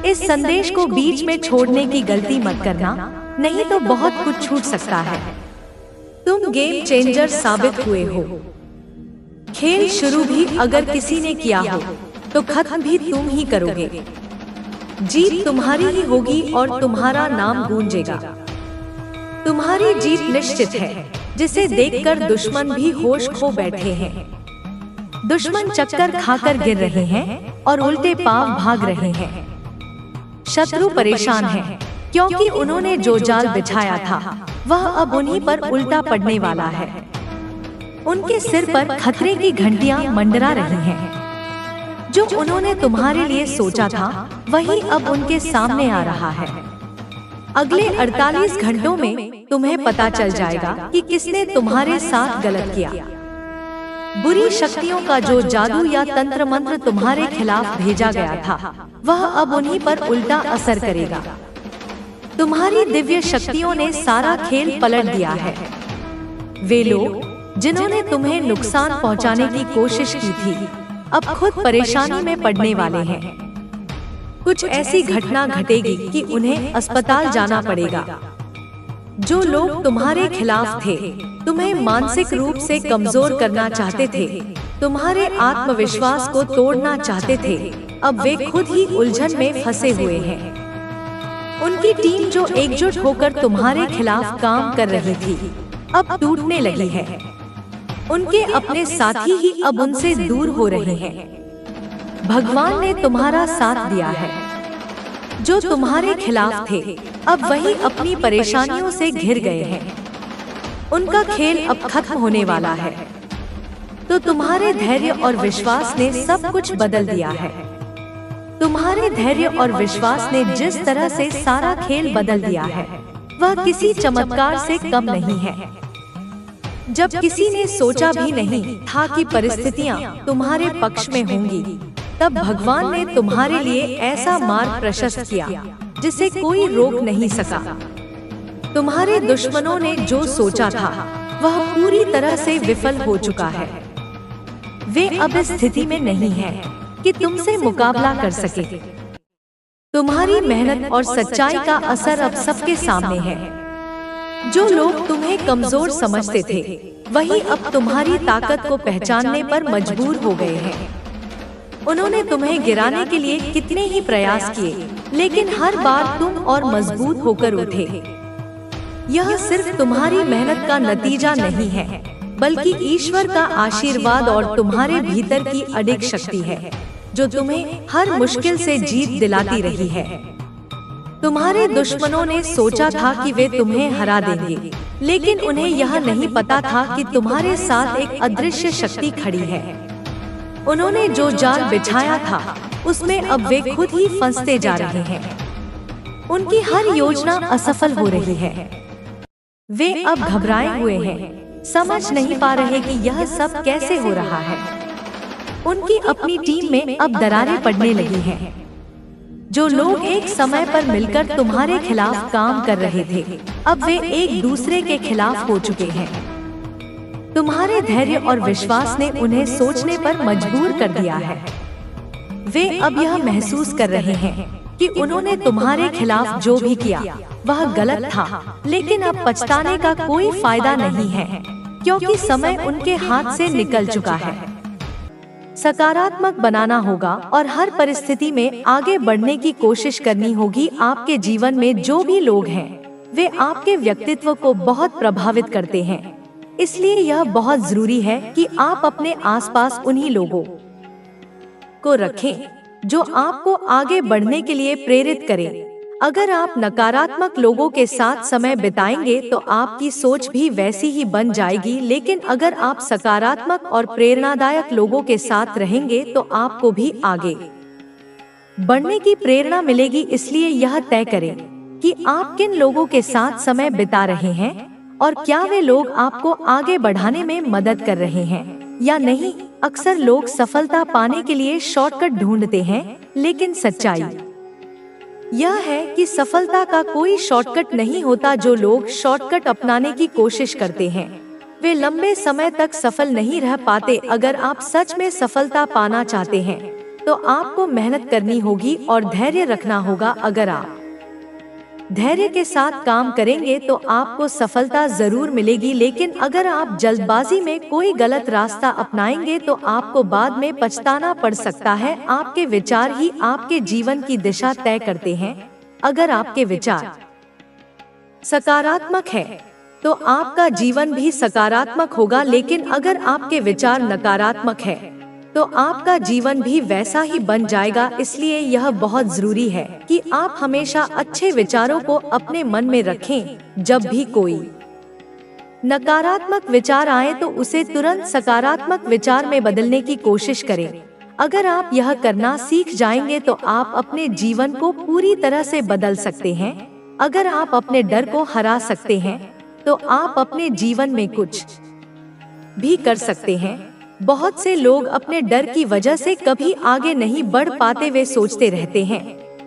इस संदेश को बीच में छोड़ने की गलती मत करना, नहीं तो बहुत कुछ छूट सकता है। तुम गेम चेंजर साबित हुए हो। खेल शुरू भी अगर किसी ने किया हो तो खत्म भी तुम ही करोगे। जीत तुम्हारी ही होगी और तुम्हारा नाम गूंजेगा। तुम्हारी जीत निश्चित है, जिसे देखकर दुश्मन भी होश खो बैठे हैं। दुश्मन चक्कर खाकर गिर रहे हैं और उल्टे पांव भाग रहे हैं। शत्रु परेशान हैं, क्योंकि उन्होंने जो जाल बिछाया था वह अब उन्हीं पर उल्टा पड़ने वाला है। उनके सिर पर खतरे की घंटियां मंडरा रही हैं। जो उन्होंने तुम्हारे लिए सोचा था वही अब उनके सामने आ रहा है। अगले 48 घंटों में तुम्हें पता चल जाएगा कि किसने तुम्हारे साथ गलत किया। बुरी शक्तियों का जो जादू या तंत्र मंत्र तुम्हारे खिलाफ भेजा गया था वह अब उन्हीं पर उल्टा असर करेगा। तुम्हारी दिव्य शक्तियों ने सारा खेल पलट दिया है। वे लोग जिन्होंने तुम्हें नुकसान पहुंचाने की कोशिश की थी अब खुद परेशानी में पड़ने वाले हैं। कुछ ऐसी घटना घटेगी कि उन्हें अस्पताल जाना पड़ेगा। जो लोग तुम्हारे खिलाफ थे, तुम्हें मानसिक रूप से कमजोर करना चाहते थे, तुम्हारे आत्मविश्वास को तोड़ना चाहते थे, अब वे खुद ही उलझन में फंसे हुए हैं। उनकी टीम जो एकजुट होकर तुम्हारे खिलाफ काम कर रही थी अब टूटने लगी है। उनके अपने साथी ही अब उनसे दूर हो रहे हैं। भगवान ने तुम्हारा साथ दिया है। जो तुम्हारे खिलाफ थे अब वही अपनी परेशानियों से घिर गए हैं। उनका खेल अब खत्म होने वाला है। तो तुम्हारे धैर्य और विश्वास ने सब कुछ बदल दिया है। तुम्हारे धैर्य और विश्वास ने जिस तरह से सारा खेल बदल दिया है वह किसी चमत्कार से कम नहीं है। जब किसी ने सोचा भी नहीं था कि परिस्थितियां तुम्हारे पक्ष में होंगी, तब भगवान ने तुम्हारे लिए ऐसा मार्ग प्रशस्त किया जिसे कोई रोक नहीं सका। तुम्हारे दुश्मनों ने जो सोचा था वह पूरी तरह से विफल हो चुका है। वे अब इस स्थिति में नहीं है कि तुमसे मुकाबला कर सके। तुम्हारी मेहनत और सच्चाई का असर अब सबके सामने है। जो लोग तुम्हें कमजोर समझते थे वही अब तुम्हारी ताकत को पहचानने पर मजबूर हो गए हैं। उन्होंने तुम्हें गिराने के लिए कितने ही प्रयास किए, लेकिन हर बार तुम और मजबूत होकर उठे। यह सिर्फ तुम्हारी मेहनत का नतीजा नहीं है, बल्कि ईश्वर का आशीर्वाद और तुम्हारे भीतर की अडिग शक्ति है जो तुम्हें हर मुश्किल से जीत दिलाती रही है। तुम्हारे दुश्मनों ने सोचा था कि वे तुम्हें हरा देंगे, लेकिन उन्हें यह नहीं पता था कि तुम्हारे साथ एक अदृश्य शक्ति खड़ी है। उन्होंने जो जाल बिछाया था उसमें अब वे खुद ही फंसते जा रहे हैं। उनकी हर योजना असफल हो रही है। वे अब घबराए हुए हैं, समझ नहीं पा रहे कि यह सब कैसे हो रहा है। उनकी अपनी टीम में अब दरारें पड़ने लगी हैं। जो लोग एक समय पर मिलकर तुम्हारे खिलाफ काम कर रहे थे अब वे एक दूसरे के खिलाफ हो चुके हैं। तुम्हारे धैर्य और विश्वास ने उन्हें सोचने पर मजबूर कर दिया है। वे अब यह महसूस कर रहे हैं कि उन्होंने तुम्हारे खिलाफ जो भी किया वह गलत था, लेकिन अब पछताने का कोई फायदा नहीं है, क्योंकि समय उनके हाथ से निकल चुका है। सकारात्मक बनाना होगा और हर परिस्थिति में आगे बढ़ने की कोशिश करनी होगी। आपके जीवन में जो भी लोग हैं वे आपके व्यक्तित्व को बहुत प्रभावित करते हैं, इसलिए यह बहुत जरूरी है कि आप अपने आसपास उन्हीं लोगों को रखें जो आपको आगे बढ़ने के लिए प्रेरित करें। अगर आप नकारात्मक लोगों के साथ समय बिताएंगे तो आपकी सोच भी वैसी ही बन जाएगी, लेकिन अगर आप सकारात्मक और प्रेरणादायक लोगों के साथ रहेंगे तो आपको भी आगे बढ़ने की प्रेरणा मिलेगी। इसलिए यह तय करें कि आप किन लोगों के साथ समय बिता रहे हैं और क्या वे लोग आपको आगे बढ़ाने में मदद कर रहे हैं या नहीं। अक्सर लोग सफलता पाने के लिए शॉर्टकट ढूंढते हैं, लेकिन सच्चाई यह है कि सफलता का कोई शॉर्टकट नहीं होता। जो लोग शॉर्टकट अपनाने की कोशिश करते हैं वे लंबे समय तक सफल नहीं रह पाते। अगर आप सच में सफलता पाना चाहते हैं तो आपको मेहनत करनी होगी और धैर्य रखना होगा। अगर आप धैर्य के साथ काम करेंगे तो आपको सफलता जरूर मिलेगी, लेकिन अगर आप जल्दबाजी में कोई गलत रास्ता अपनाएंगे तो आपको बाद में पछताना पड़ सकता है। आपके विचार ही आपके जीवन की दिशा तय करते हैं। अगर आपके विचार सकारात्मक है तो आपका जीवन भी सकारात्मक होगा, लेकिन अगर आपके विचार नकारात्मक है तो आपका जीवन भी वैसा ही बन जाएगा। इसलिए यह बहुत जरूरी है कि आप हमेशा अच्छे विचारों को अपने मन में रखें। जब भी कोई नकारात्मक विचार आए तो उसे तुरंत सकारात्मक विचार में बदलने की कोशिश करें। अगर आप यह करना सीख जाएंगे तो आप अपने जीवन को पूरी तरह से बदल सकते हैं। अगर आप अपने डर को हरा सकते हैं तो आप अपने जीवन में कुछ भी कर सकते हैं। बहुत से लोग अपने डर की वजह से कभी आगे नहीं बढ़ पाते। वे सोचते रहते हैं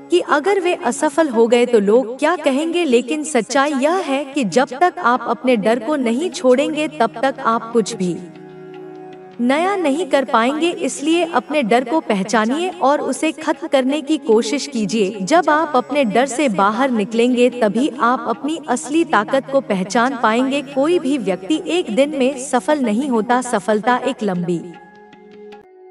कि अगर वे असफल हो गए तो लोग क्या कहेंगे, लेकिन सच्चाई यह है कि जब तक आप अपने डर को नहीं छोड़ेंगे तब तक आप कुछ भी नया नहीं कर पाएंगे। इसलिए अपने डर को पहचानिए और उसे खत्म करने की कोशिश कीजिए। जब आप अपने डर से बाहर निकलेंगे तभी आप अपनी असली ताकत को पहचान पाएंगे। कोई भी व्यक्ति एक दिन में सफल नहीं होता। सफलता एक लंबी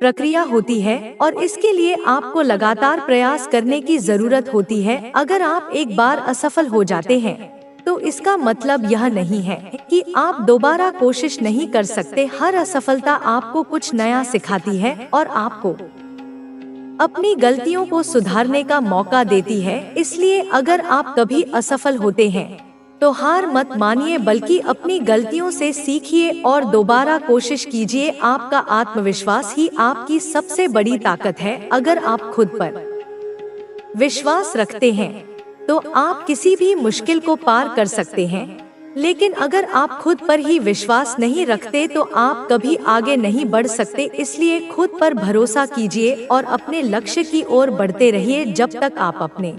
प्रक्रिया होती है और इसके लिए आपको लगातार प्रयास करने की जरूरत होती है। अगर आप एक बार असफल हो जाते हैं तो इसका मतलब यह नहीं है कि आप दोबारा कोशिश नहीं कर सकते। हर असफलता आपको कुछ नया सिखाती है और आपको अपनी गलतियों को सुधारने का मौका देती है। इसलिए अगर आप कभी असफल होते हैं तो हार मत मानिए, बल्कि अपनी गलतियों से सीखिए और दोबारा कोशिश कीजिए। आपका आत्मविश्वास ही आपकी सबसे बड़ी ताकत है। अगर आप खुद पर विश्वास रखते हैं तो आप किसी भी मुश्किल को पार कर सकते हैं, लेकिन अगर आप खुद पर ही विश्वास नहीं रखते तो आप कभी आगे नहीं बढ़ सकते। इसलिए खुद पर भरोसा कीजिए और अपने लक्ष्य की ओर बढ़ते रहिए। जब तक आप अपने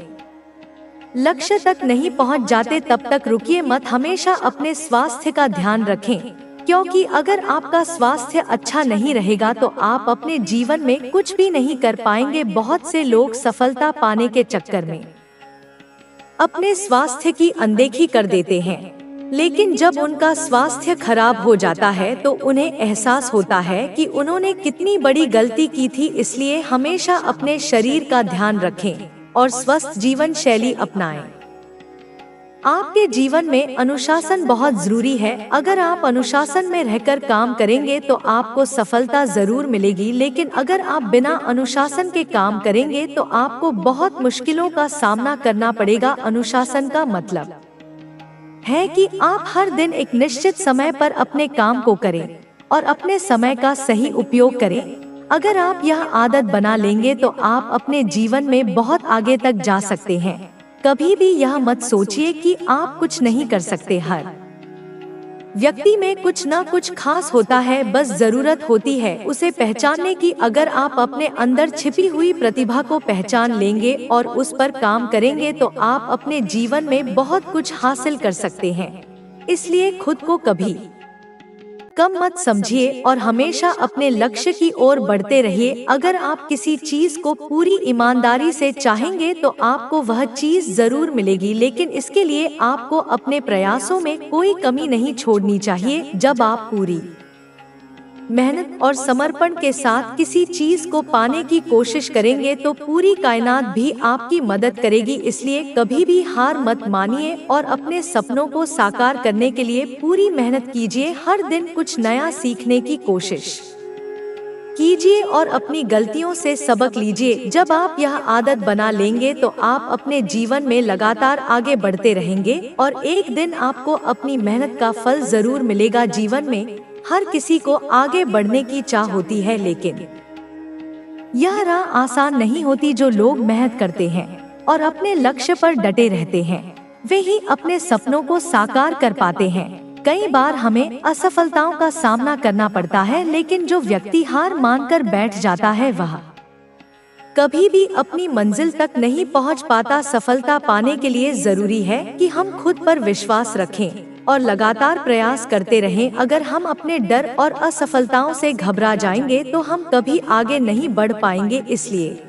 लक्ष्य तक नहीं पहुंच जाते तब तक रुकिए मत। हमेशा अपने स्वास्थ्य का ध्यान रखें, क्योंकि अगर आपका स्वास्थ्य अच्छा नहीं रहेगा तो आप अपने जीवन में कुछ भी नहीं कर पाएंगे। बहुत से लोग सफलता पाने के चक्कर में अपने स्वास्थ्य की अनदेखी कर देते हैं, लेकिन जब उनका स्वास्थ्य खराब हो जाता है तो उन्हें एहसास होता है कि उन्होंने कितनी बड़ी गलती की थी। इसलिए हमेशा अपने शरीर का ध्यान रखें और स्वस्थ जीवन शैली अपनाएं। आपके जीवन में अनुशासन बहुत जरूरी है। अगर आप अनुशासन में रहकर काम करेंगे तो आपको सफलता जरूर मिलेगी, लेकिन अगर आप बिना अनुशासन के काम करेंगे तो आपको बहुत मुश्किलों का सामना करना पड़ेगा। अनुशासन का मतलब है कि आप हर दिन एक निश्चित समय पर अपने काम को करें और अपने समय का सही उपयोग करें। अगर आप यह आदत बना लेंगे तो आप अपने जीवन में बहुत आगे तक जा सकते हैं। कभी भी यह मत सोचिए कि आप कुछ नहीं कर सकते। हर व्यक्ति में कुछ न कुछ खास होता है, बस जरूरत होती है उसे पहचानने की। अगर आप अपने अंदर छिपी हुई प्रतिभा को पहचान लेंगे और उस पर काम करेंगे तो आप अपने जीवन में बहुत कुछ हासिल कर सकते हैं। इसलिए खुद को कभी कम मत समझिए और हमेशा अपने लक्ष्य की ओर बढ़ते रहिए। अगर आप किसी चीज को पूरी ईमानदारी से चाहेंगे तो आपको वह चीज जरूर मिलेगी, लेकिन इसके लिए आपको अपने प्रयासों में कोई कमी नहीं छोड़नी चाहिए। जब आप पूरी मेहनत और समर्पण के साथ किसी चीज को पाने की कोशिश करेंगे तो पूरी कायनात भी आपकी मदद करेगी। इसलिए कभी भी हार मत मानिए और अपने सपनों को साकार करने के लिए पूरी मेहनत कीजिए। हर दिन कुछ नया सीखने की कोशिश कीजिए और अपनी गलतियों से सबक लीजिए। जब आप यह आदत बना लेंगे तो आप अपने जीवन में लगातार आगे बढ़ते रहेंगे और एक दिन आपको अपनी मेहनत का फल जरूर मिलेगा। जीवन में हर किसी को आगे बढ़ने की चाह होती है, लेकिन यह राह आसान नहीं होती। जो लोग मेहनत करते हैं और अपने लक्ष्य पर डटे रहते हैं वे ही अपने सपनों को साकार कर पाते हैं। कई बार हमें असफलताओं का सामना करना पड़ता है, लेकिन जो व्यक्ति हार मानकर बैठ जाता है वह कभी भी अपनी मंजिल तक नहीं पहुंच पाता। सफलता पाने के लिए जरूरी है कि हम खुद पर विश्वास रखें और लगातार प्रयास करते रहें। अगर हम अपने डर और असफलताओं से घबरा जाएंगे तो हम कभी आगे नहीं बढ़ पाएंगे। इसलिए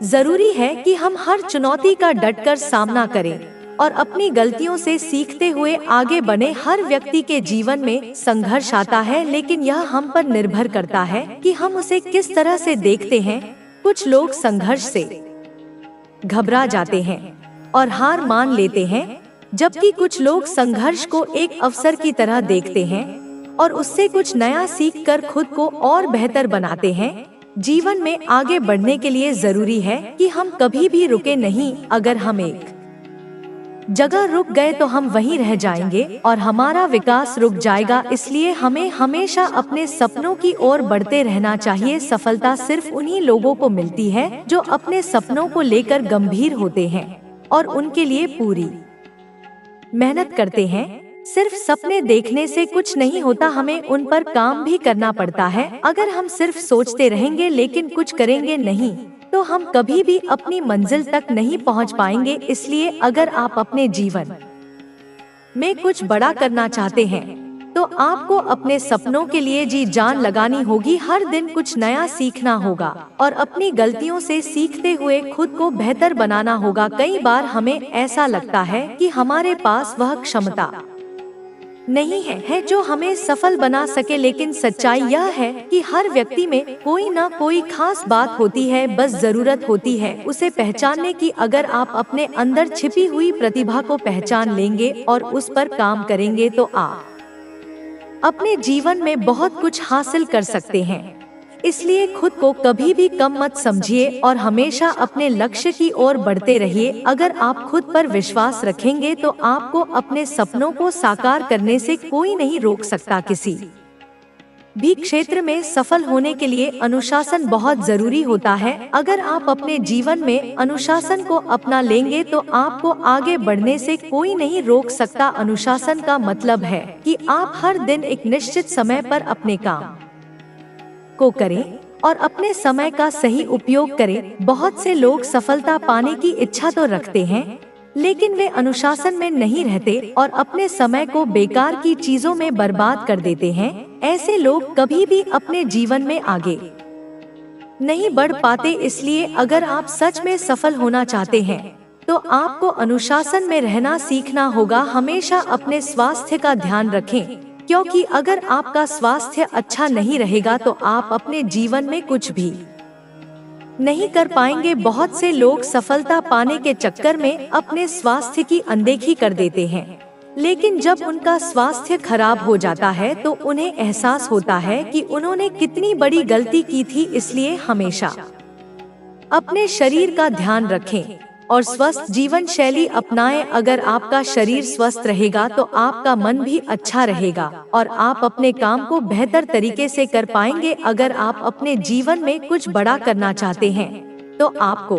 जरूरी है कि हम हर चुनौती का डटकर सामना करें और अपनी गलतियों से सीखते हुए आगे बढ़ें। हर व्यक्ति के जीवन में संघर्ष आता है, लेकिन यह हम पर निर्भर करता है कि हम उसे किस तरह से देखते हैं। कुछ लोग संघर्ष से घबरा जाते हैं और हार मान लेते हैं, जबकि कुछ लोग संघर्ष को एक अवसर की तरह देखते हैं और उससे कुछ नया सीखकर खुद को और बेहतर बनाते हैं। जीवन में आगे बढ़ने के लिए जरूरी है कि हम कभी भी रुके नहीं। अगर हम एक जगह रुक गए तो हम वहीं रह जाएंगे और हमारा विकास रुक जाएगा। इसलिए हमें हमेशा अपने सपनों की ओर बढ़ते रहना चाहिए। सफलता सिर्फ उन्हीं लोगों को मिलती है जो अपने सपनों को लेकर गंभीर होते हैं और उनके लिए पूरी मेहनत करते हैं। सिर्फ सपने देखने से कुछ नहीं होता, हमें उन पर काम भी करना पड़ता है। अगर हम सिर्फ सोचते रहेंगे लेकिन कुछ करेंगे नहीं, तो हम कभी भी अपनी मंजिल तक नहीं पहुंच पाएंगे। इसलिए अगर आप अपने जीवन में कुछ बड़ा करना चाहते हैं, तो आपको अपने सपनों के लिए जी जान लगानी होगी। हर दिन कुछ नया सीखना होगा और अपनी गलतियों से सीखते हुए खुद को बेहतर बनाना होगा। कई बार हमें ऐसा लगता है कि हमारे पास वह क्षमता नहीं है जो हमें सफल बना सके, लेकिन सच्चाई यह है कि हर व्यक्ति में कोई ना कोई खास बात होती है। बस जरूरत होती है उसे पहचानने की। अगर आप अपने अंदर छिपी हुई प्रतिभा को पहचान लेंगे और उस पर काम करेंगे, तो आप अपने जीवन में बहुत कुछ हासिल कर सकते हैं। इसलिए खुद को कभी भी कम मत समझिए और हमेशा अपने लक्ष्य की ओर बढ़ते रहिए। अगर आप खुद पर विश्वास रखेंगे तो आपको अपने सपनों को साकार करने से कोई नहीं रोक सकता। किसी भी क्षेत्र में सफल होने के लिए अनुशासन बहुत जरूरी होता है। अगर आप अपने जीवन में अनुशासन को अपना लेंगे तो आपको आगे बढ़ने से कोई नहीं रोक सकता। अनुशासन का मतलब है कि आप हर दिन एक निश्चित समय पर अपने काम को करें और अपने समय का सही उपयोग करें। बहुत से लोग सफलता पाने की इच्छा तो रखते हैं, लेकिन वे अनुशासन में नहीं रहते और अपने समय को बेकार की चीजों में बर्बाद कर देते हैं। ऐसे लोग कभी भी अपने जीवन में आगे नहीं बढ़ पाते। इसलिए अगर आप सच में सफल होना चाहते हैं, तो आपको अनुशासन में रहना सीखना होगा। हमेशा अपने स्वास्थ्य का ध्यान रखें, क्योंकि अगर आपका स्वास्थ्य अच्छा नहीं रहेगा तो आप अपने जीवन में कुछ भी नहीं कर पाएंगे। बहुत से लोग सफलता पाने के चक्कर में अपने स्वास्थ्य की अनदेखी कर देते हैं, लेकिन जब उनका स्वास्थ्य खराब हो जाता है तो उन्हें एहसास होता है कि उन्होंने कितनी बड़ी गलती की थी। इसलिए हमेशा अपने शरीर का ध्यान रखें और स्वस्थ जीवन शैली अपनाएं। अगर आपका शरीर स्वस्थ रहेगा तो आपका मन भी अच्छा रहेगा और आप अपने काम को बेहतर तरीके से कर पाएंगे। अगर आप अपने जीवन में कुछ बड़ा करना चाहते हैं, तो आपको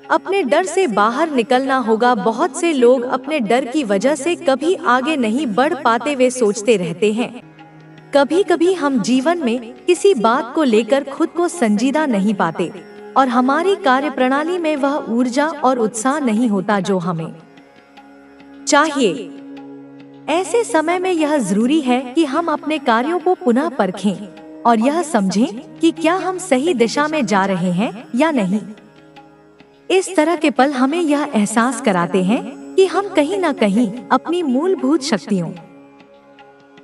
अपने डर से बाहर निकलना होगा। बहुत से लोग अपने डर की वजह से कभी आगे नहीं बढ़ पाते। वे सोचते रहते हैं। कभी कभी हम जीवन में किसी बात को लेकर खुद को संजीदा नहीं पाते और हमारी कार्यप्रणाली में वह ऊर्जा और उत्साह नहीं होता जो हमें चाहिए। ऐसे समय में यह जरूरी है कि हम अपने कार्यों को पुनः परखें और यह समझें कि क्या हम सही दिशा में जा रहे हैं या नहीं। इस तरह के पल हमें यह एहसास कराते हैं कि हम कहीं न कहीं अपनी मूलभूत शक्तियों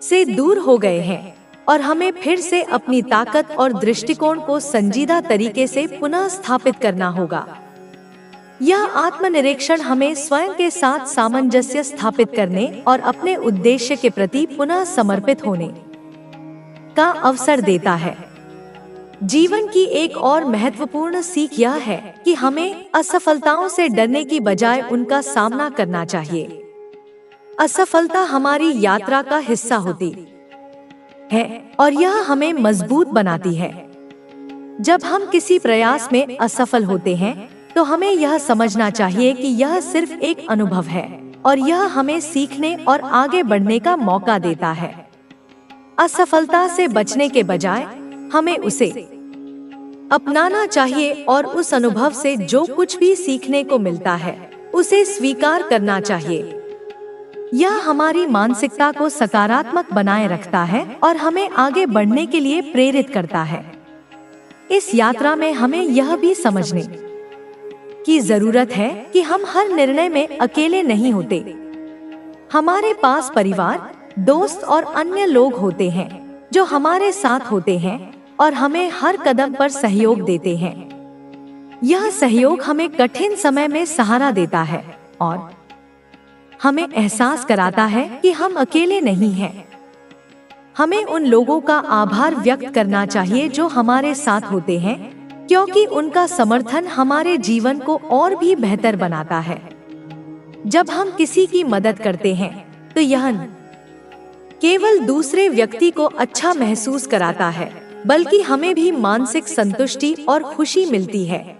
से दूर हो गए हैं और हमें फिर से अपनी ताकत और दृष्टिकोण को संजीदा तरीके से पुनः स्थापित करना होगा। यह आत्मनिरीक्षण हमें स्वयं के साथ सामंजस्य स्थापित करने और अपने उद्देश्य के प्रति पुनः समर्पित होने का अवसर देता है। जीवन की एक और महत्वपूर्ण सीख यह है कि हमें असफलताओं से डरने की बजाय उनका सामना करना चाहिए। असफलता हमारी यात्रा का हिस्सा होती है और यह हमें मजबूत बनाती है। जब हम किसी प्रयास में असफल होते हैं, तो हमें यह समझना चाहिए कि यह सिर्फ एक अनुभव है और यह हमें सीखने और आगे बढ़ने का मौका देता है। असफलता से बचने के बजाय हमें उसे अपनाना चाहिए और उस अनुभव से जो कुछ भी सीखने को मिलता है, उसे स्वीकार करना चाहिए। यह हमारी मानसिकता को सकारात्मक बनाए रखता है और हमें आगे बढ़ने के लिए प्रेरित करता है। इस यात्रा में हमें यह भी समझने की जरूरत है कि हम हर निर्णय में अकेले नहीं होते। हमारे पास परिवार, दोस्त और अन्य लोग होते हैं जो हमारे साथ होते हैं और हमें हर कदम पर सहयोग देते हैं। यह सहयोग हमें कठिन समय में सहारा देता है और हमें एहसास कराता है कि हम अकेले नहीं हैं। हमें उन लोगों का आभार व्यक्त करना चाहिए जो हमारे साथ होते हैं, क्योंकि उनका समर्थन हमारे जीवन को और भी बेहतर बनाता है। जब हम किसी की मदद करते हैं तो यह न केवल दूसरे व्यक्ति को अच्छा महसूस कराता है, बल्कि हमें भी मानसिक संतुष्टि और खुशी मिलती है।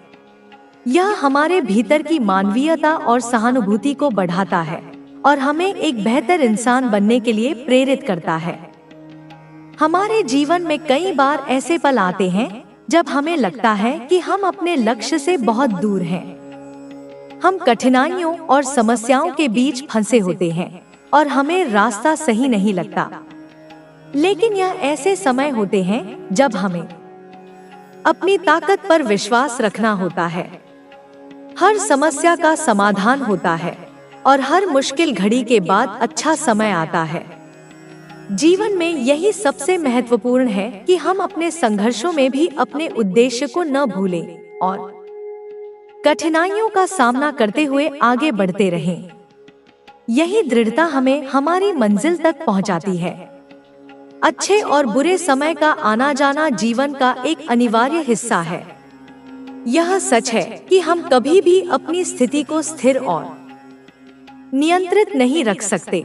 यह हमारे भीतर की मानवीयता और सहानुभूति को बढ़ाता है और हमें एक बेहतर इंसान बनने के लिए प्रेरित करता है। हमारे जीवन में कई बार ऐसे पल आते हैं जब हमें लगता है कि हम अपने लक्ष्य से बहुत दूर हैं। हम कठिनाइयों और समस्याओं के बीच फंसे होते हैं और हमें रास्ता सही नहीं लगता। लेकिन यह ऐसे समय होते हैं जब हमें अपनी ताकत पर विश्वास रखना होता है। हर समस्या का समाधान होता है और हर मुश्किल घड़ी के बाद अच्छा समय आता है। जीवन में यही सबसे महत्वपूर्ण है कि हम अपने संघर्षों में भी अपने उद्देश्य को न भूलें और कठिनाइयों का सामना करते हुए आगे बढ़ते रहें। यही दृढ़ता हमें हमारी मंजिल तक पहुंचाती है। अच्छे और बुरे समय का आना जाना जीवन का एक अनिवार्य हिस्सा है। यह सच है कि हम कभी भी अपनी स्थिति को स्थिर और नियंत्रित नहीं रख सकते।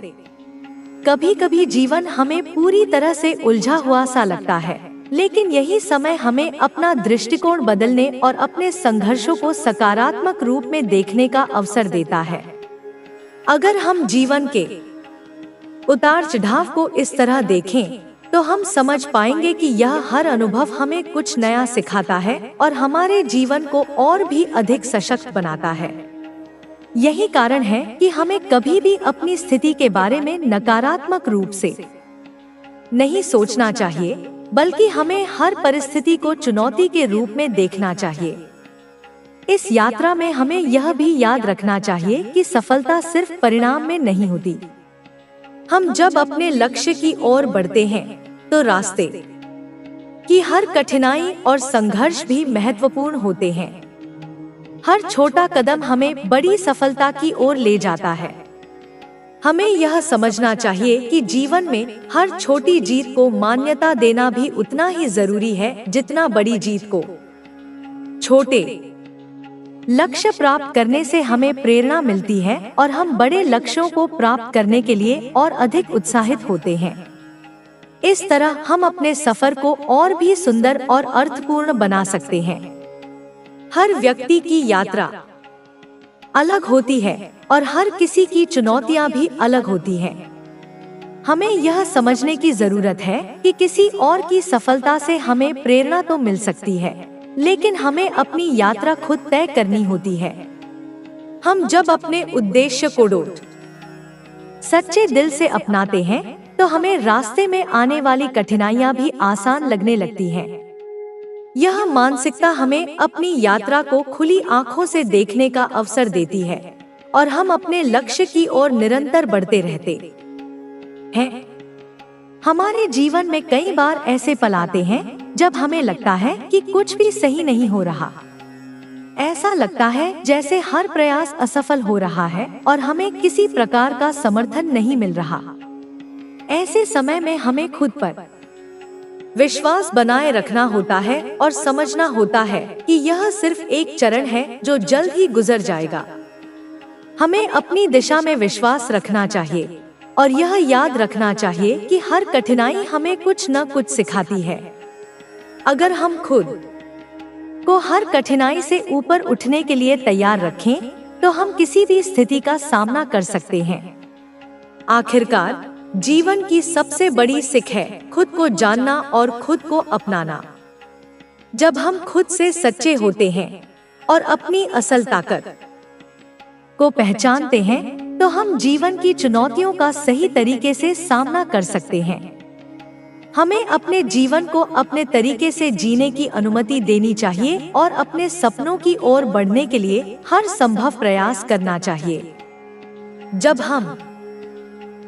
कभी कभी जीवन हमें पूरी तरह से उलझा हुआ सा लगता है, लेकिन यही समय हमें अपना दृष्टिकोण बदलने और अपने संघर्षों को सकारात्मक रूप में देखने का अवसर देता है। अगर हम जीवन के उतार चढ़ाव को इस तरह देखें तो हम समझ पाएंगे कि यह हर अनुभव हमें कुछ नया सिखाता है और हमारे जीवन को और भी अधिक सशक्त बनाता है। यही कारण है कि हमें कभी भी अपनी स्थिति के बारे में नकारात्मक रूप से नहीं सोचना चाहिए, बल्कि हमें हर परिस्थिति को चुनौती के रूप में देखना चाहिए। इस यात्रा में हमें यह भी याद रखना चाहिए कि सफलता सिर्फ परिणाम में नहीं होती। हम जब अपने लक्ष्य की ओर बढ़ते हैं तो रास्ते की हर कठिनाई और संघर्ष भी महत्वपूर्ण होते हैं। हर छोटा कदम हमें बड़ी सफलता की ओर ले जाता है। हमें यह समझना चाहिए कि जीवन में हर छोटी जीत को मान्यता देना भी उतना ही जरूरी है जितना बड़ी जीत को। छोटे लक्ष्य प्राप्त करने से हमें प्रेरणा मिलती है और हम बड़े लक्ष्यों को प्राप्त करने के लिए और अधिक उत्साहित होते हैं। इस तरह हम अपने सफर को और भी सुंदर और अर्थपूर्ण बना सकते हैं। हर व्यक्ति की यात्रा अलग होती है और हर किसी की चुनौतियां भी अलग होती हैं। हमें यह समझने की जरूरत है कि किसी और की सफलता से हमें प्रेरणा तो मिल सकती है, लेकिन हमें अपनी यात्रा खुद तय करनी होती है। हम जब अपने उद्देश्य को सच्चे दिल से अपनाते हैं तो हमें रास्ते में आने वाली कठिनाइयां भी आसान लगने लगती हैं। यह मानसिकता हमें अपनी यात्रा को खुली आंखों से देखने का अवसर देती है और हम अपने लक्ष्य की ओर निरंतर बढ़ते रहते हैं। हमारे जीवन में कई बार ऐसे पल आते हैं जब हमें लगता है कि कुछ भी सही नहीं हो रहा। ऐसा लगता है जैसे हर प्रयास असफल हो रहा है और हमें किसी प्रकार का समर्थन नहीं मिल रहा। ऐसे समय में हमें खुद पर विश्वास बनाए रखना होता है और समझना होता है कि यह सिर्फ एक चरण है जो जल्द ही गुजर जाएगा। हमें अपनी दिशा में विश्वास रखना चाहिए और यह याद रखना चाहिए कि हर कठिनाई हमें कुछ न कुछ सिखाती है। अगर हम खुद को हर कठिनाई से ऊपर उठने के लिए तैयार रखें, तो हम किसी भी स्थिति का सामना कर सकते हैं। आखिरकार जीवन की सबसे बड़ी सीख है खुद को जानना और खुद को अपनाना। जब हम खुद से सच्चे होते हैं और अपनी असल ताकत को पहचानते हैं, तो हम जीवन की चुनौतियों का सही तरीके से सामना कर सकते हैं। हमें अपने जीवन को अपने तरीके से जीने की अनुमति देनी चाहिए और अपने सपनों की ओर बढ़ने के लिए हर संभव प्रयास करना चाहिए। जब हम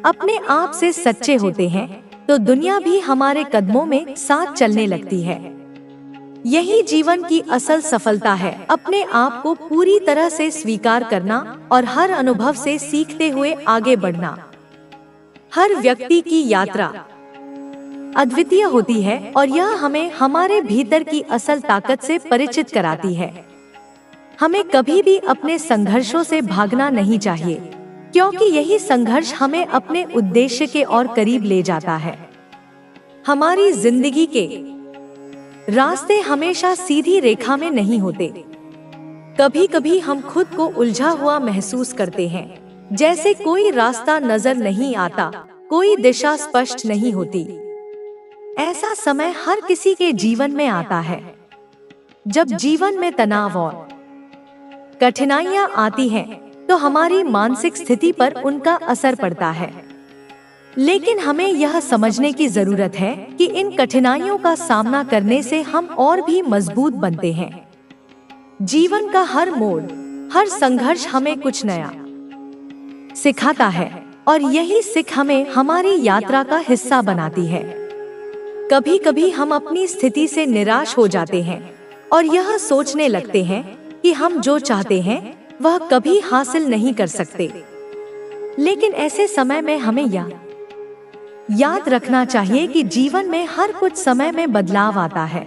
अपने आप से सच्चे होते हैं तो दुनिया भी हमारे कदमों में साथ चलने लगती है। यही जीवन की असल सफलता है, अपने आप को पूरी तरह से स्वीकार करना और हर अनुभव से सीखते हुए आगे बढ़ना। हर व्यक्ति की यात्रा अद्वितीय होती है और यह हमें हमारे भीतर की असल ताकत से परिचित कराती है। हमें कभी भी अपने संघर्षों से भागना नहीं चाहिए, क्योंकि यही संघर्ष हमें अपने उद्देश्य के और करीब ले जाता है। हमारी जिंदगी के रास्ते हमेशा सीधी रेखा में नहीं होते। कभी कभी हम खुद को उलझा हुआ महसूस करते हैं, जैसे कोई रास्ता नजर नहीं आता, कोई दिशा स्पष्ट नहीं होती। ऐसा समय हर किसी के जीवन में आता है, जब जीवन में तनाव और कठिनाइयां आती हैं, तो हमारी मानसिक स्थिति पर उनका असर पड़ता है। लेकिन हमें यह समझने की जरूरत है कि इन कठिनाइयों का सामना करने से हम और भी मजबूत बनते हैं। जीवन का हर मोड़, हर संघर्ष हमें कुछ नया सिखाता है और यही सीख हमें हमारी यात्रा का हिस्सा बनाती है। कभी कभी हम अपनी स्थिति से निराश हो जाते हैं और यह सोचने लगते हैं कि हम जो चाहते हैं वह कभी हासिल नहीं कर सकते। लेकिन ऐसे समय में हमें याद रखना चाहिए कि जीवन में हर कुछ समय में बदलाव आता है।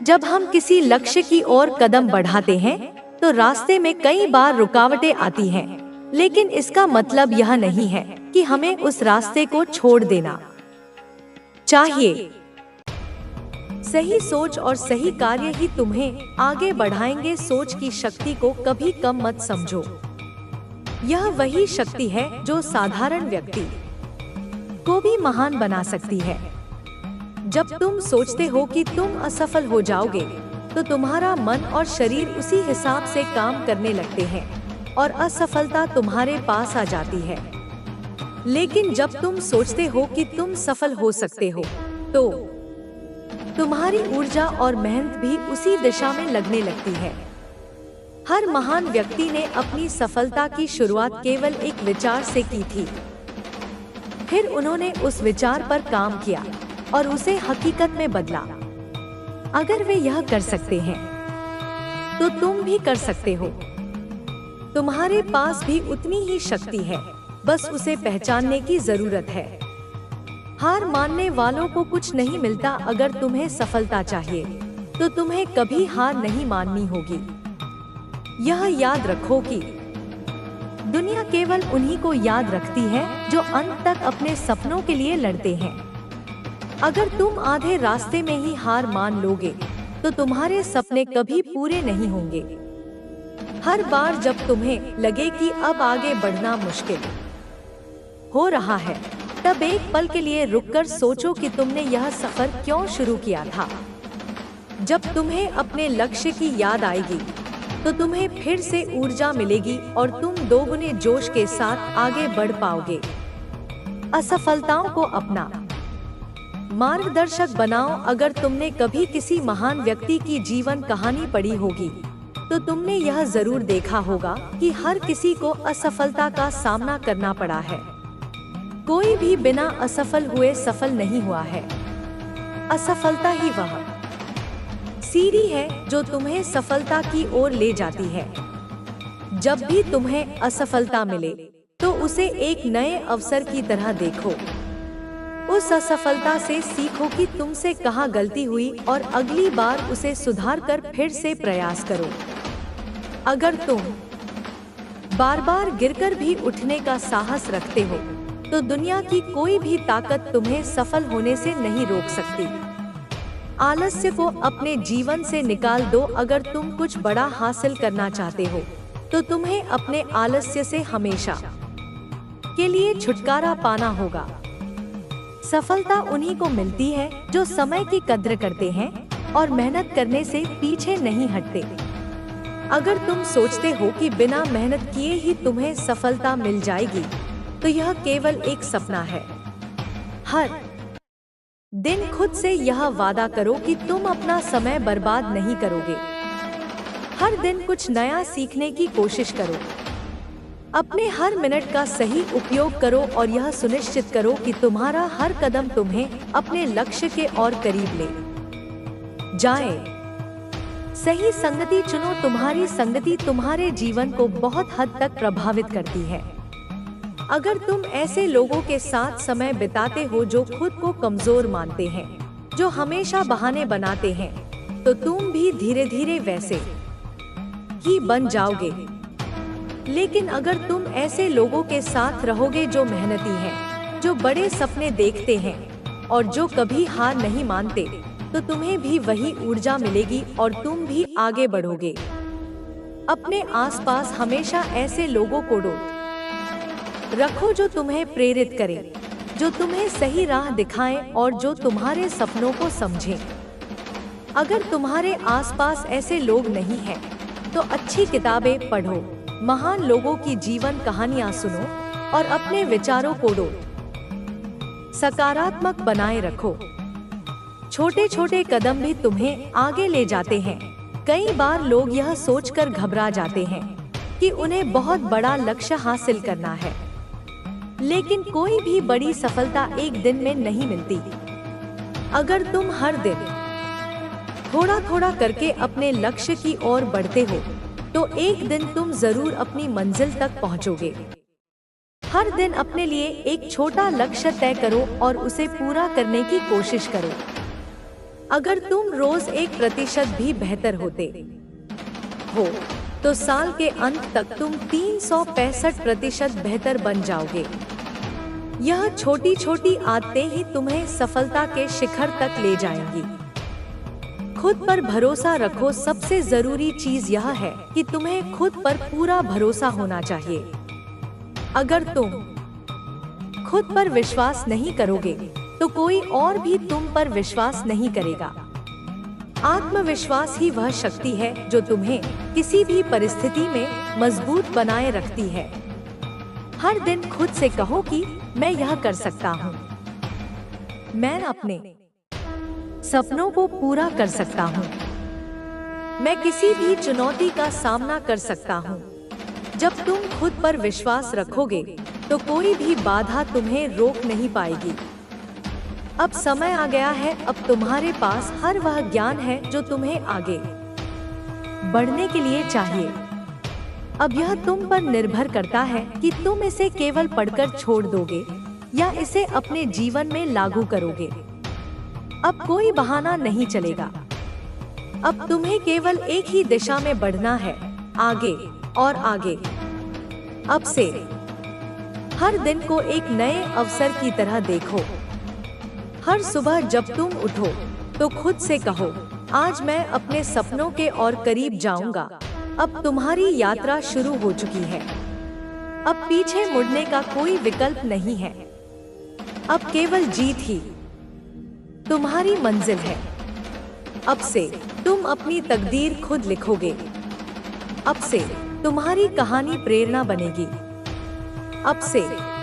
जब हम किसी लक्ष्य की ओर कदम बढ़ाते हैं तो रास्ते में कई बार रुकावटें आती हैं, लेकिन इसका मतलब यह नहीं है कि हमें उस रास्ते को छोड़ देना चाहिए। सही सोच और सही कार्य ही तुम्हें आगे बढ़ाएंगे। सोच की शक्ति को कभी कम मत समझो। यह वही शक्ति है जो साधारण व्यक्ति को भी महान बना सकती है। जब तुम सोचते हो कि तुम असफल हो जाओगे, तो तुम्हारा मन और शरीर उसी हिसाब से काम करने लगते हैं और असफलता तुम्हारे पास आ जाती है। लेकिन जब तुम सोचते हो कि तुम सफल हो सकते हो, तो तुम्हारी ऊर्जा और मेहनत भी उसी दिशा में लगने लगती है। हर महान व्यक्ति ने अपनी सफलता की शुरुआत केवल एक विचार से की थी। फिर उन्होंने उस विचार पर काम किया और उसे हकीकत में बदला। अगर वे यह कर सकते हैं, तो तुम भी कर सकते हो। तुम्हारे पास भी उतनी ही शक्ति है, बस उसे पहचानने की जरूरत है। हार मानने वालों को कुछ नहीं मिलता। अगर तुम्हें सफलता चाहिए, तो तुम्हें कभी हार नहीं माननी होगी। यह याद रखो कि दुनिया केवल उन्हीं को याद रखती है जो अंत तक अपने सपनों के लिए लड़ते हैं। अगर तुम आधे रास्ते में ही हार मान लोगे, तो तुम्हारे सपने कभी पूरे नहीं होंगे। हर बार जब तुम्हें लगे कि अब आगे बढ़ना मुश्किल हो रहा है, तब एक पल के लिए रुककर सोचो कि तुमने यह सफर क्यों शुरू किया था। जब तुम्हें अपने लक्ष्य की याद आएगी, तो तुम्हें फिर से ऊर्जा मिलेगी और तुम दोगुने जोश के साथ आगे बढ़ पाओगे। असफलताओं को अपना मार्गदर्शक बनाओ। अगर तुमने कभी किसी महान व्यक्ति की जीवन कहानी पढ़ी होगी, तो तुमने यह जरूर देखा होगा कि हर किसी को असफलता का सामना करना पड़ा है। कोई भी बिना असफल हुए सफल नहीं हुआ है। असफलता ही वह सीढ़ी है जो तुम्हें सफलता की ओर ले जाती है। जब भी तुम्हें असफलता मिले, तो उसे एक नए अवसर की तरह देखो। उस असफलता से सीखो कि तुमसे कहाँ गलती हुई और अगली बार उसे सुधार कर फिर से प्रयास करो। अगर तुम बार बार गिरकर भी उठने का साहस रखते हो, तो दुनिया की कोई भी ताकत तुम्हें सफल होने से नहीं रोक सकती। आलस्य को अपने जीवन से निकाल दो। अगर तुम कुछ बड़ा हासिल करना चाहते हो, तो तुम्हें अपने आलस्य से हमेशा के लिए छुटकारा पाना होगा। सफलता उन्हीं को मिलती है जो समय की कद्र करते हैं और मेहनत करने से पीछे नहीं हटते। अगर तुम सोचते हो कि बिना मेहनत किए ही तुम्हें सफलता मिल जाएगी, तो यह केवल एक सपना है। हर दिन खुद से यह वादा करो कि तुम अपना समय बर्बाद नहीं करोगे। हर दिन कुछ नया सीखने की कोशिश करो। अपने हर मिनट का सही उपयोग करो और यह सुनिश्चित करो कि तुम्हारा हर कदम तुम्हें अपने लक्ष्य के और करीब ले जाए। सही संगति चुनो। तुम्हारी संगति तुम्हारे जीवन को बहुत हद तक प्रभावित करती है। अगर तुम ऐसे लोगों के साथ समय बिताते हो जो खुद को कमजोर मानते हैं, जो हमेशा बहाने बनाते हैं, तो तुम भी धीरे धीरे वैसे ही बन जाओगे। लेकिन अगर तुम ऐसे लोगों के साथ रहोगे जो मेहनती हैं, जो बड़े सपने देखते हैं और जो कभी हार नहीं मानते, तो तुम्हें भी वही ऊर्जा मिलेगी और तुम भी आगे बढ़ोगे। अपने आसपास हमेशा ऐसे लोगों को रखो जो तुम्हें प्रेरित करें, जो तुम्हें सही राह दिखाएं और जो तुम्हारे सपनों को समझें। अगर तुम्हारे आसपास ऐसे लोग नहीं हैं, तो अच्छी किताबें पढ़ो, महान लोगों की जीवन कहानियां सुनो और अपने विचारों को सकारात्मक बनाए रखो। छोटे छोटे कदम भी तुम्हें आगे ले जाते हैं। कई बार लोग यह सोचकर घबरा जाते हैं कि उन्हें बहुत बड़ा लक्ष्य हासिल करना है, लेकिन कोई भी बड़ी सफलता एक दिन में नहीं मिलती। अगर तुम हर दिन थोड़ा थोड़ा करके अपने लक्ष्य की ओर बढ़ते हो, तो एक दिन तुम जरूर अपनी मंजिल तक पहुंचोगे। हर दिन अपने लिए एक छोटा लक्ष्य तय करो और उसे पूरा करने की कोशिश करो। अगर तुम रोज 1% भी बेहतर होते हो, तो साल के अंत तक तुम 365% बेहतर बन जाओगे। यह छोटी छोटी आदतें ही तुम्हें सफलता के शिखर तक ले जाएंगी। खुद पर भरोसा रखो। सबसे जरूरी चीज यह है कि तुम्हें खुद पर पूरा भरोसा होना चाहिए। अगर तुम खुद पर विश्वास नहीं करोगे, तो कोई और भी तुम पर विश्वास नहीं करेगा। आत्मविश्वास ही वह शक्ति है जो तुम्हें किसी भी परिस्थिति में मजबूत बनाए रखती है। हर दिन खुद से कहो कि मैं यह कर सकता हूँ, मैं अपने सपनों को पूरा कर सकता हूँ, मैं किसी भी चुनौती का सामना कर सकता हूँ। जब तुम खुद पर विश्वास रखोगे, तो कोई भी बाधा तुम्हें रोक नहीं पाएगी। अब समय आ गया है। अब तुम्हारे पास हर वह ज्ञान है जो तुम्हें आगे बढ़ने के लिए चाहिए। अब यह तुम पर निर्भर करता है कि तुम इसे केवल पढ़कर छोड़ दोगे या इसे अपने जीवन में लागू करोगे। अब कोई बहाना नहीं चलेगा। अब तुम्हें केवल एक ही दिशा में बढ़ना है, आगे और आगे। अब से हर दिन को एक नए अवसर की तरह देखो। हर सुबह जब तुम उठो, तो खुद से कहो, आज मैं अपने सपनों के और करीब जाऊंगा। अब तुम्हारी यात्रा शुरू हो चुकी है। अब पीछे मुड़ने का कोई विकल्प नहीं है। अब केवल जीत ही तुम्हारी मंजिल है। अब से तुम अपनी तकदीर खुद लिखोगे। अब से तुम्हारी कहानी प्रेरणा बनेगी। अब से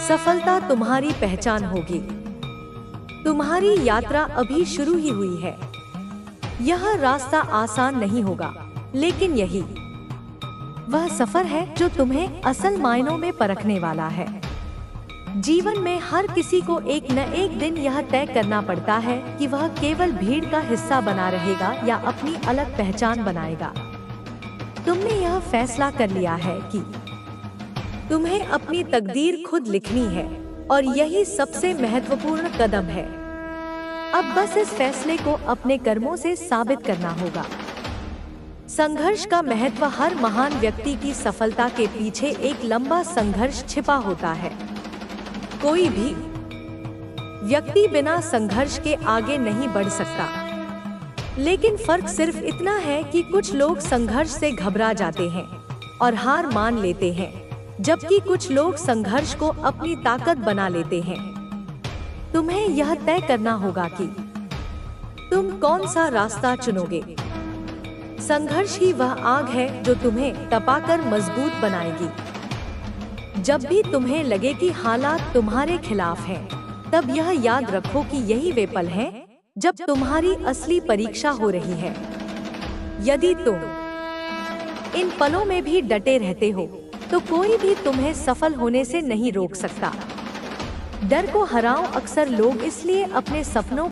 सफलता तुम्हारी पहचान होगी। तुम्हारी यात्रा अभी शुरू ही हुई है। यह रास्ता आसान नहीं होगा, लेकिन यही वह सफर है जो तुम्हें असल मायनों में परखने वाला है। जीवन में हर किसी को एक न एक दिन यह तय करना पड़ता है कि वह केवल भीड़ का हिस्सा बना रहेगा या अपनी अलग पहचान बनाएगा। तुमने यह फैसला कर लिया है कि तुम्हें अपनी तकदीर खुद लिखनी है, और यही सबसे महत्वपूर्ण कदम है। अब बस इस फैसले को अपने कर्मों से साबित करना होगा। संघर्ष का महत्व। हर महान व्यक्ति की सफलता के पीछे एक लंबा संघर्ष छिपा होता है। कोई भी व्यक्ति बिना संघर्ष के आगे नहीं बढ़ सकता। लेकिन फर्क सिर्फ इतना है कि कुछ लोग संघर्ष से घबरा जाते हैं और हार मान लेते हैं, जबकि कुछ लोग संघर्ष को अपनी ताकत बना लेते हैं। तुम्हें यह तय करना होगा कि तुम कौन सा रास्ता चुनोगे। संघर्ष ही वह आग है जो तुम्हें तपाकर मजबूत बनाएगी। जब भी तुम्हें लगे कि हालात तुम्हारे खिलाफ हैं, तब यह याद रखो कि यही वे पल हैं जब तुम्हारी असली परीक्षा हो रही है। यदि तुम इन पलों में भी डटे रहते हो, तो कोई भी तुम्हें सफल होने से नहीं रोक सकता। डर को हराओ। अक्सर लोग इसलिए अपने सपनों